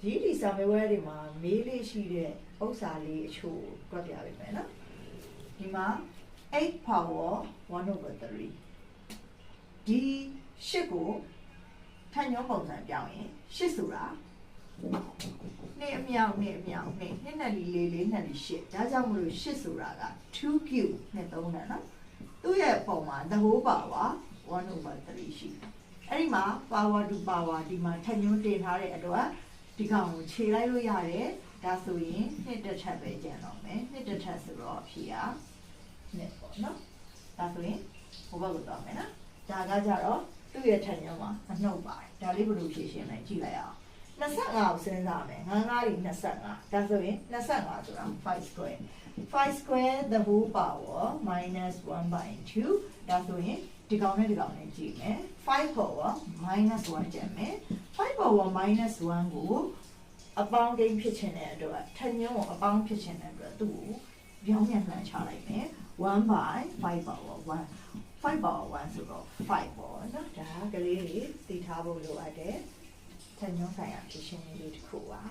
ဒီစာမေးပွဲတွေမှာမေးလေးရှိတဲ့ဥစ္စာလေးအချို့တွက်ပြပေးမယ်နော်ဒီမှာ8 power 1/3ဒီ8ကိုထညောပုံစံပြောင်းရင်8ဆိုတာနှစ်အမြောက်နှစ်နဲ့လေးနဲ့8ဒါကြောင့်မလို့8ဆိုတာက2 cube နဲ့3နဲ့နော်သူ့ရဲ့ပုံမှာ the whole power 1/3ရှိတယ်အဲ့ဒီမှာ power to power ဒီမှာထညွန်းတင်ထားတဲ့အတွက်ဒီကောင်ကိုခြေလိုက်လို့ရတယ်ဒါဆိုရင်နှစ်တစ်ချက်ပဲကျန်တော့မယ်နှစ်တစ်ချက်ဆိုတော့ဖြေရနှစ်ပေါ့နော်ဒါဆိုရင်ဟိုဘက်ကိုသွားမယ်နော်ဒါကကြတော့သူ့ရဲ့ထညွန်းမှာအနှုတ်ပါတယ်ဒါလေးဘယ်လိုဖြေရှင်းလဲကြည့်လိုက်အောင်25ကိုစဉ်းစားမယ်9 9 25ဒါဆိုရင်25ဆိုတာ5 square 5 square the whole power minus 1/2ဒါဆိုရင်ဒီကောင်နဲ့ကြည့်မယ်5 power minus 1ကျန်မယ်5 power minus 1ကိုအပေါင်းကိန်းဖြစ်ချင်တဲ့အတွက်ထညွန်းကိုအပေါင်းဖြစ်ချင်တဲ့အတွက်သူ့ကိုပြောင်းပြန်လှန်ချလိုက်မယ်1/5 power 1 5 power 1ဆိုတော့5ပေါ့နော်ဒါကလေးတွေသိထားဖို့လိုအပ်တယ်ထညွန်းဆိုင်ရာဖြစ်ရှင်လေးတစ်ခုပါ